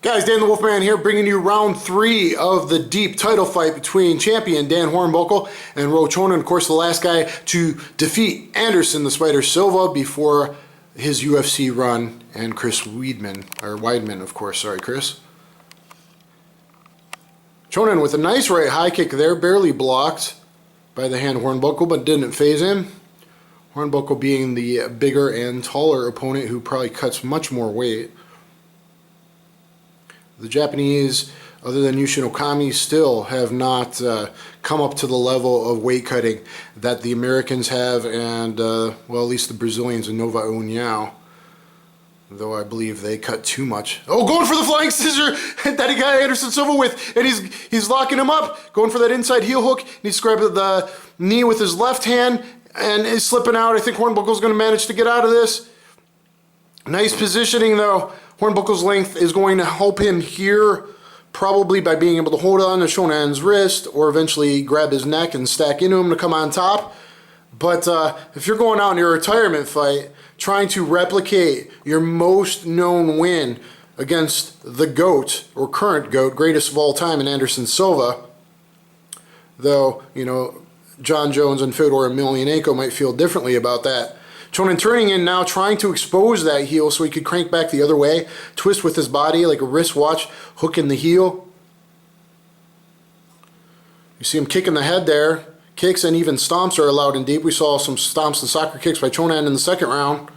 Guys, Dan the Wolfman here, bringing you round 3 of the deep title fight between champion Dan Hornbuckle and Ryo chonan. Of course, the last guy to defeat Anderson the Spider Silva before his UFC run, and Chris Weidman, of course. Sorry, Chris. Chonan with a nice right high kick there, barely blocked by the hand Hornbuckle, but didn't phase him. Hornbuckle being the bigger and taller opponent who probably cuts much more weight. The Japanese, other than Yushin Okami, still have not come up to the level of weight cutting that the Americans have, and well, at least the Brazilians and Nova União, though I believe they cut too much. Oh, going for the flying scissor that he got Anderson Silva with, and he's locking him up, going for that inside heel hook. He's grabbing the knee with his left hand and is slipping out. I think Hornbuckle's going to manage to get out of this. Nice positioning though. Hornbuckle's length is going to help him here, probably by being able to hold on to Chonan's wrist or eventually grab his neck and stack into him to come on top. But if you're going out in your retirement fight trying to replicate your most known win against the GOAT, or current GOAT, greatest of all time in Anderson Silva, though, you know, John Jones and Fyodor Emelianenko might feel differently about that. Chonan turning in now, trying to expose that heel so he could crank back the other way, twist with his body like a wristwatch, hook in the heel. You see him kicking the head there. Kicks and even stomps are allowed in deep. We saw some stomps and soccer kicks by Chonan in the second round.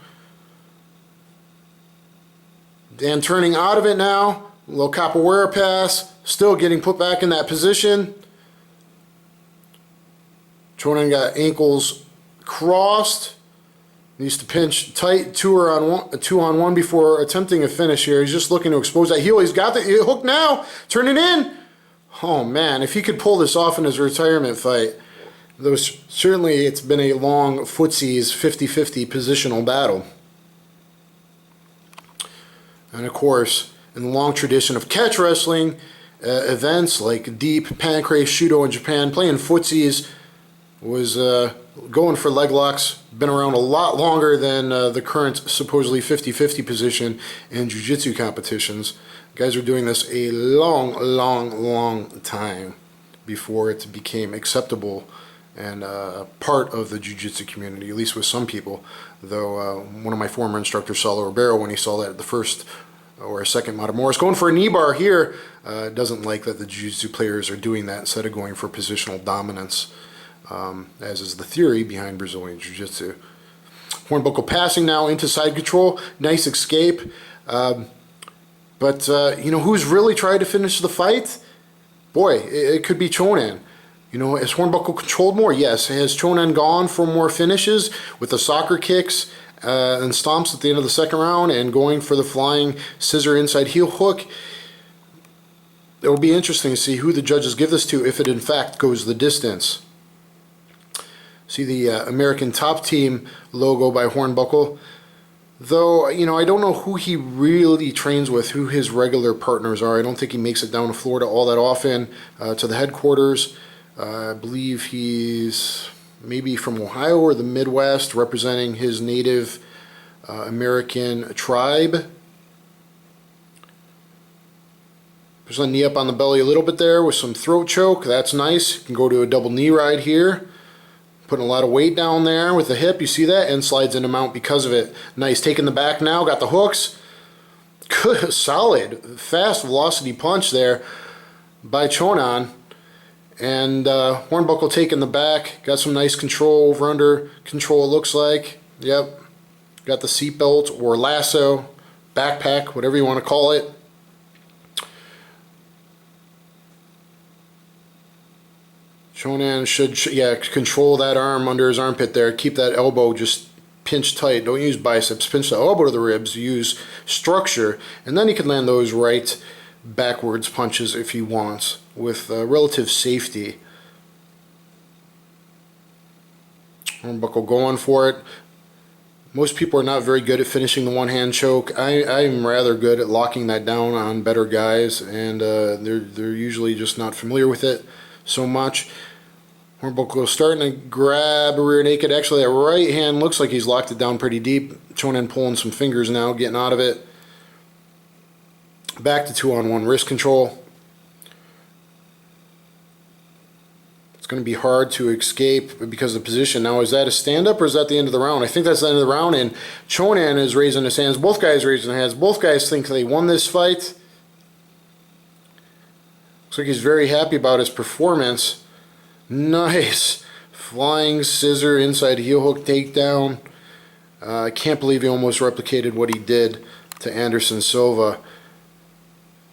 Dan turning out of it now. A little capoeira pass. Still getting put back in that position. Chonan got ankles crossed. Needs to pinch tight, two on one before attempting a finish here. He's just looking to expose that heel. He's got the hook now. Turn it in. Oh man, if he could pull this off in his retirement fight. Though certainly it's been a long footsie's 50-50 positional battle. And of course, in the long tradition of catch wrestling, events like deep pancrase shudo in Japan, playing footsies was going for leg locks, been around a lot longer than the current supposedly 50-50 position in jiu-jitsu competitions. Guys are doing this a long time before it became acceptable and part of the jiu-jitsu community, at least with some people. Though one of my former instructors, Saulo Ribeiro, when he saw that at the first or second Matamoros, going for a knee bar here, doesn't like that the jiu-jitsu players are doing that instead of going for positional dominance. As is the theory behind Brazilian Jiu-Jitsu. Hornbuckle passing now into side control. Nice escape. But you know, who's really tried to finish the fight? Boy, it could be Chonan. You know, has Hornbuckle controlled more? Yes. Has Chonan gone for more finishes with the soccer kicks and stomps at the end of the second round and going for the flying scissor inside heel hook? It will be interesting to see who the judges give this to if it in fact goes the distance. See the American Top Team logo by Hornbuckle. Though, you know, I don't know who he really trains with, who his regular partners are. I don't think he makes it down to Florida all that often to the headquarters. I believe he's maybe from Ohio or the Midwest, representing his native American tribe. There's a knee up on the belly a little bit there with some throat choke. That's nice. You can go to a double knee ride here. Putting a lot of weight down there with the hip, you see that, and slides into mount because of it. Nice, taking the back now, got the hooks. Good, solid, fast velocity punch there by Chonan. And Hornbuckle taking the back, got some nice control, over under control it looks like. Yep, got the seatbelt or lasso, backpack, whatever you want to call it. Chonan should, control that arm under his armpit there. Keep that elbow just pinched tight. Don't use biceps. Pinch the elbow to the ribs. Use structure. And then he can land those right backwards punches if he wants with relative safety. Hornbuckle going for it. Most people are not very good at finishing the one-hand choke. I'm rather good at locking that down on better guys, and they're usually just not familiar with it so much. Hornbuckle starting to grab a rear naked. Actually, that right hand looks like he's locked it down pretty deep. Chonan pulling some fingers now, getting out of it. Back to 2-on-1 wrist control. It's going to be hard to escape because of the position. Now, is that a stand-up or is that the end of the round? I think that's the end of the round, and Chonan is raising his hands. Both guys raising their hands. Both guys think they won this fight. Looks like he's very happy about his performance. Nice. Flying scissor, inside heel hook takedown. I can't believe he almost replicated what he did to Anderson Silva.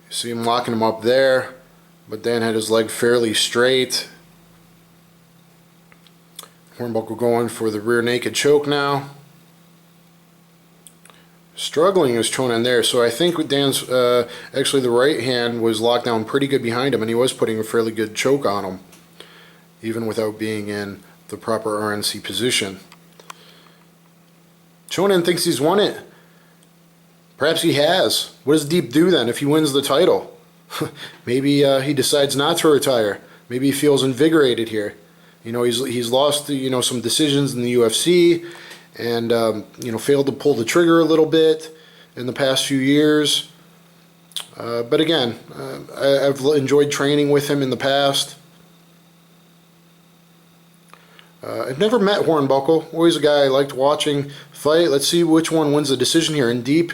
You see him locking him up there, but Dan had his leg fairly straight. Hornbuckle going for the rear naked choke now. Struggling is Chonan there, so I think with Dan's actually the right hand was locked down pretty good behind him, and he was putting a fairly good choke on him, even without being in the proper RNC position. Chonan thinks he's won it. Perhaps he has. What does Deep do then if he wins the title? Maybe he decides not to retire. Maybe he feels invigorated here. You know, he's lost, you know, some decisions in the UFC, and you know, failed to pull the trigger a little bit in the past few years. But again, I've enjoyed training with him in the past. I've never met Hornbuckle. Always a guy I liked watching fight. Let's see which one wins the decision here. And Deep,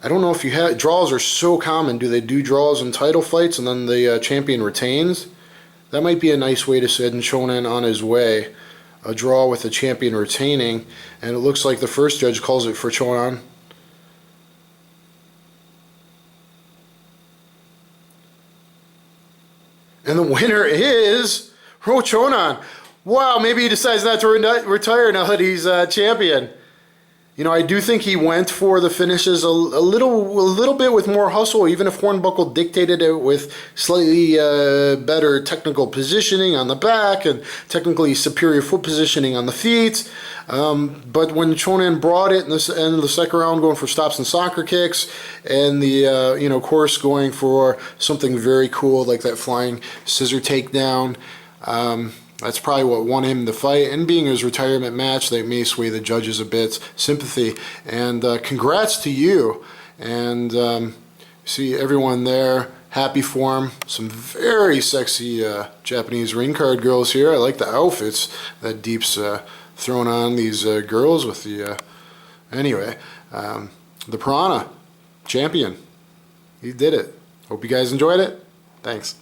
I don't know if you have, draws are so common. Do they do draws in title fights and then the champion retains? That might be a nice way to send Chonan on his way. A draw with the champion retaining, and it looks like the first judge calls it for Chonan. And the winner is Chonan. Wow, maybe he decides not to retire now that he's champion. You know, I do think he went for the finishes a little bit with more hustle, even if Hornbuckle dictated it with slightly better technical positioning on the back and technically superior foot positioning on the feet. But when Chonan brought it in the end of the second round, going for stops and soccer kicks, and the you know, of course, going for something very cool like that flying scissor takedown. That's probably what won him the fight, and being his retirement match, that may sway the judges a bit. Sympathy, and congrats to you, and see everyone there, happy for him. Some very sexy Japanese ring card girls here. I like the outfits that Deep's throwing on these girls with the, anyway, the Piranha, champion. He did it. Hope you guys enjoyed it. Thanks.